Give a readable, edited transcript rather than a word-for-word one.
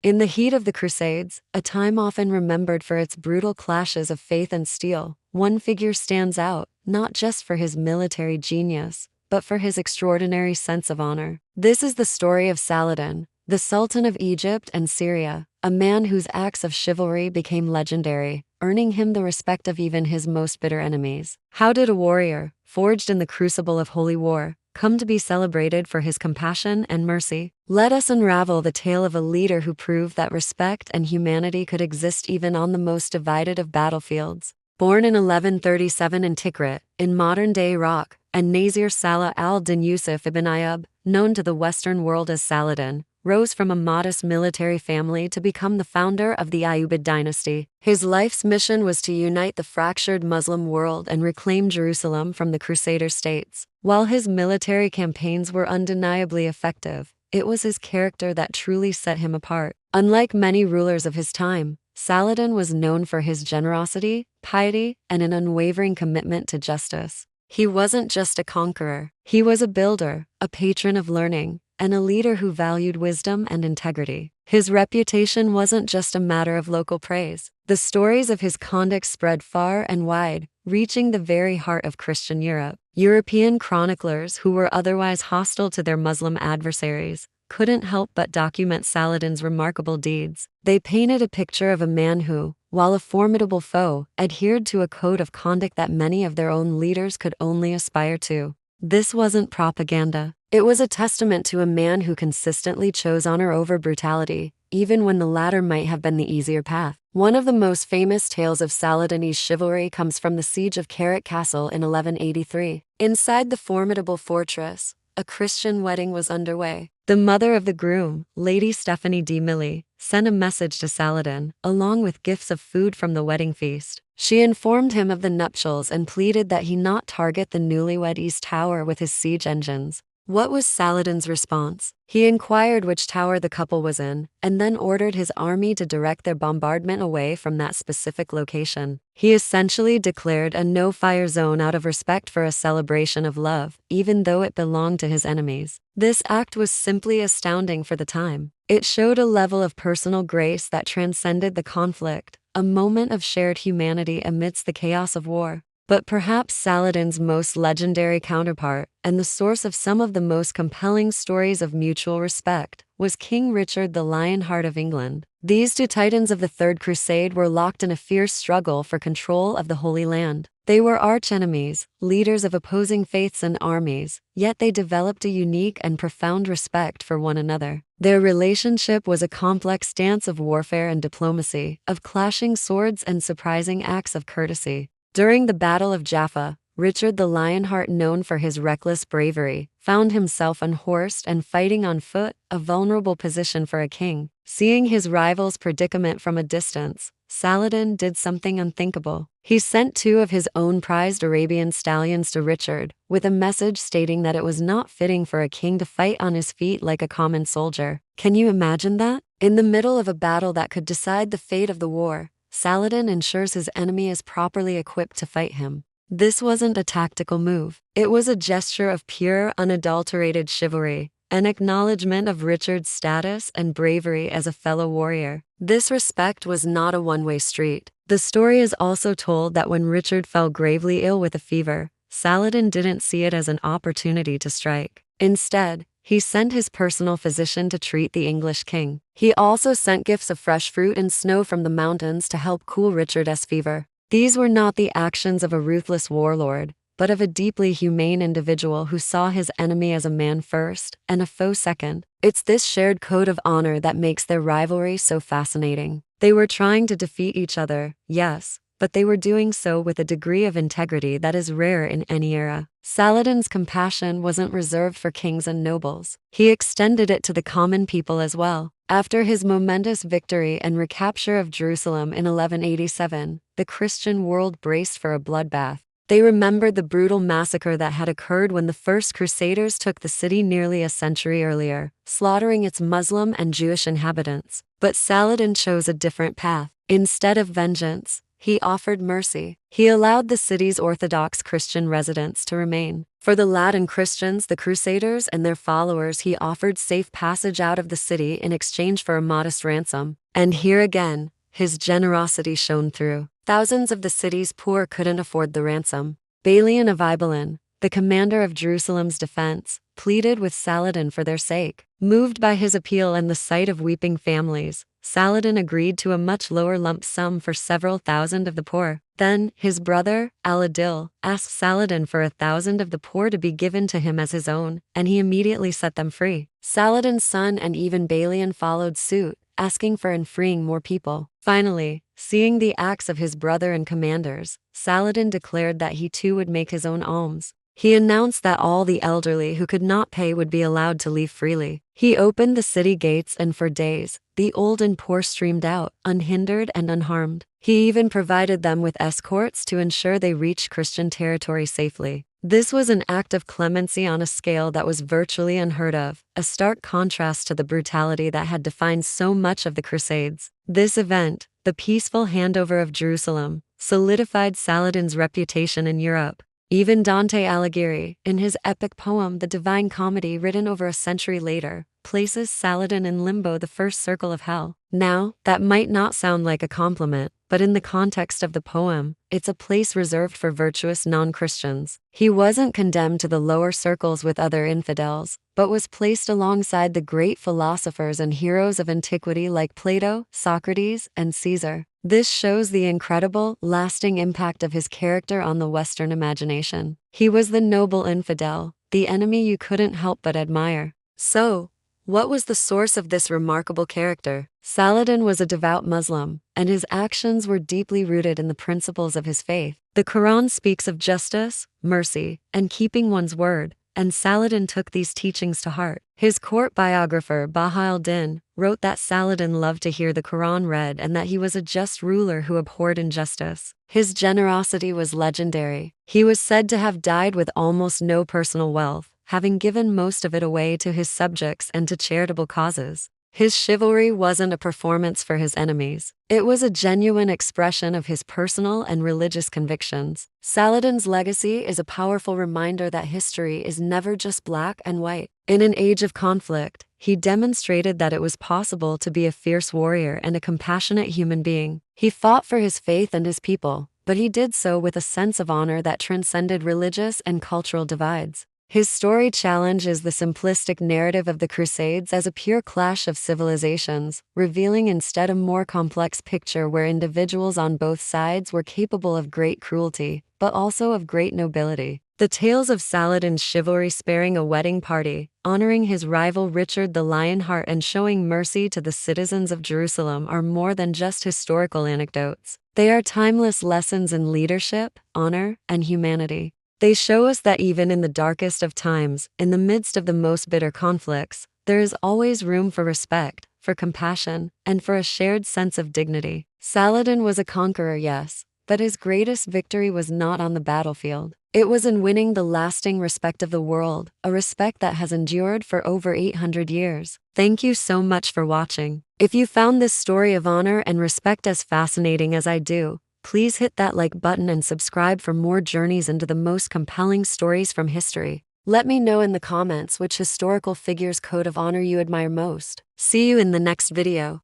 In the heat of the Crusades, a time often remembered for its brutal clashes of faith and steel, one figure stands out, not just for his military genius, but for his extraordinary sense of honor. This is the story of Saladin, the Sultan of Egypt and Syria, a man whose acts of chivalry became legendary, earning him the respect of even his most bitter enemies. How did a warrior, forged in the crucible of holy war, come to be celebrated for his compassion and mercy? Let us unravel the tale of a leader who proved that respect and humanity could exist even on the most divided of battlefields. Born in 1137 in Tikrit, in modern-day Iraq, and Nasir Salah al-Din Yusuf ibn Ayyub, known to the Western world as Saladin, rose from a modest military family to become the founder of the Ayyubid dynasty. His life's mission was to unite the fractured Muslim world and reclaim Jerusalem from the Crusader states. While his military campaigns were undeniably effective, it was his character that truly set him apart. Unlike many rulers of his time, Saladin was known for his generosity, piety, and an unwavering commitment to justice. He wasn't just a conqueror. He was a builder, a patron of learning, and a leader who valued wisdom and integrity. His reputation wasn't just a matter of local praise. The stories of his conduct spread far and wide, reaching the very heart of Christian Europe. European chroniclers who were otherwise hostile to their Muslim adversaries couldn't help but document Saladin's remarkable deeds. They painted a picture of a man who, while a formidable foe, adhered to a code of conduct that many of their own leaders could only aspire to. This wasn't propaganda. It was a testament to a man who consistently chose honor over brutality, even when the latter might have been the easier path. One of the most famous tales of Saladin's chivalry comes from the siege of Karat Castle in 1183. Inside the formidable fortress, a Christian wedding was underway. The mother of the groom, Lady Stephanie de Milly, sent a message to Saladin, along with gifts of food from the wedding feast. She informed him of the nuptials and pleaded that he not target the newlywed East Tower with his siege engines. What was Saladin's response? He inquired which tower the couple was in, and then ordered his army to direct their bombardment away from that specific location. He essentially declared a no-fire zone out of respect for a celebration of love, even though it belonged to his enemies. This act was simply astounding for the time. It showed a level of personal grace that transcended the conflict, a moment of shared humanity amidst the chaos of war. But perhaps Saladin's most legendary counterpart, and the source of some of the most compelling stories of mutual respect, was King Richard the Lionheart of England. These two titans of the Third Crusade were locked in a fierce struggle for control of the Holy Land. They were arch-enemies, leaders of opposing faiths and armies, yet they developed a unique and profound respect for one another. Their relationship was a complex dance of warfare and diplomacy, of clashing swords and surprising acts of courtesy. During the Battle of Jaffa, Richard the Lionheart, known for his reckless bravery, found himself unhorsed and fighting on foot, a vulnerable position for a king. Seeing his rival's predicament from a distance, Saladin did something unthinkable. He sent two of his own prized Arabian stallions to Richard, with a message stating that it was not fitting for a king to fight on his feet like a common soldier. Can you imagine that? In the middle of a battle that could decide the fate of the war, Saladin ensures his enemy is properly equipped to fight him. This wasn't a tactical move. It was a gesture of pure, unadulterated chivalry, an acknowledgement of Richard's status and bravery as a fellow warrior. This respect was not a one-way street. The story is also told that when Richard fell gravely ill with a fever, Saladin didn't see it as an opportunity to strike. Instead, he sent his personal physician to treat the English king. He also sent gifts of fresh fruit and snow from the mountains to help cool Richard's fever. These were not the actions of a ruthless warlord, but of a deeply humane individual who saw his enemy as a man first and a foe second. It's this shared code of honor that makes their rivalry so fascinating. They were trying to defeat each other, yes, but they were doing so with a degree of integrity that is rare in any era. Saladin's compassion wasn't reserved for kings and nobles. He extended it to the common people as well. After his momentous victory and recapture of Jerusalem in 1187, the Christian world braced for a bloodbath. They remembered the brutal massacre that had occurred when the first Crusaders took the city nearly a century earlier, slaughtering its Muslim and Jewish inhabitants. But Saladin chose a different path. Instead of vengeance, he offered mercy. He allowed the city's Orthodox Christian residents to remain. For the Latin Christians, the Crusaders, and their followers, he offered safe passage out of the city in exchange for a modest ransom. And here again, his generosity shone through. Thousands of the city's poor couldn't afford the ransom. Balian of Ibelin, the commander of Jerusalem's defense, pleaded with Saladin for their sake. Moved by his appeal and the sight of weeping families, Saladin agreed to a much lower lump sum for several thousand of the poor. Then, his brother, Aladil, asked Saladin for 1,000 of the poor to be given to him as his own, and he immediately set them free. Saladin's son and even Balian followed suit, asking for and freeing more people. Finally, seeing the acts of his brother and commanders, Saladin declared that he too would make his own alms. He announced that all the elderly who could not pay would be allowed to leave freely. He opened the city gates, and for days, the old and poor streamed out, unhindered and unharmed. He even provided them with escorts to ensure they reached Christian territory safely. This was an act of clemency on a scale that was virtually unheard of, a stark contrast to the brutality that had defined so much of the Crusades. This event, the peaceful handover of Jerusalem, solidified Saladin's reputation in Europe. Even Dante Alighieri, in his epic poem The Divine Comedy, written over a century later, places Saladin in limbo, the first circle of hell. Now, that might not sound like a compliment, but in the context of the poem, it's a place reserved for virtuous non-Christians. He wasn't condemned to the lower circles with other infidels, but was placed alongside the great philosophers and heroes of antiquity like Plato, Socrates, and Caesar. This shows the incredible, lasting impact of his character on the Western imagination. He was the noble infidel, the enemy you couldn't help but admire. So, what was the source of this remarkable character? Saladin was a devout Muslim, and his actions were deeply rooted in the principles of his faith. The Quran speaks of justice, mercy, and keeping one's word, and Saladin took these teachings to heart. His court biographer Baha al-Din wrote that Saladin loved to hear the Quran read and that he was a just ruler who abhorred injustice. His generosity was legendary. He was said to have died with almost no personal wealth, having given most of it away to his subjects and to charitable causes. His chivalry wasn't a performance for his enemies. It was a genuine expression of his personal and religious convictions. Saladin's legacy is a powerful reminder that history is never just black and white. In an age of conflict, he demonstrated that it was possible to be a fierce warrior and a compassionate human being. He fought for his faith and his people, but he did so with a sense of honor that transcended religious and cultural divides. His story challenges the simplistic narrative of the Crusades as a pure clash of civilizations, revealing instead a more complex picture where individuals on both sides were capable of great cruelty, but also of great nobility. The tales of Saladin's chivalry, sparing a wedding party, honoring his rival Richard the Lionheart, and showing mercy to the citizens of Jerusalem are more than just historical anecdotes. They are timeless lessons in leadership, honor, and humanity. They show us that even in the darkest of times, in the midst of the most bitter conflicts, there is always room for respect, for compassion, and for a shared sense of dignity. Saladin was a conqueror, yes, but his greatest victory was not on the battlefield. It was in winning the lasting respect of the world, a respect that has endured for over 800 years. Thank you so much for watching. If you found this story of honor and respect as fascinating as I do, please hit that like button and subscribe for more journeys into the most compelling stories from history. Let me know in the comments which historical figure's code of honor you admire most. See you in the next video.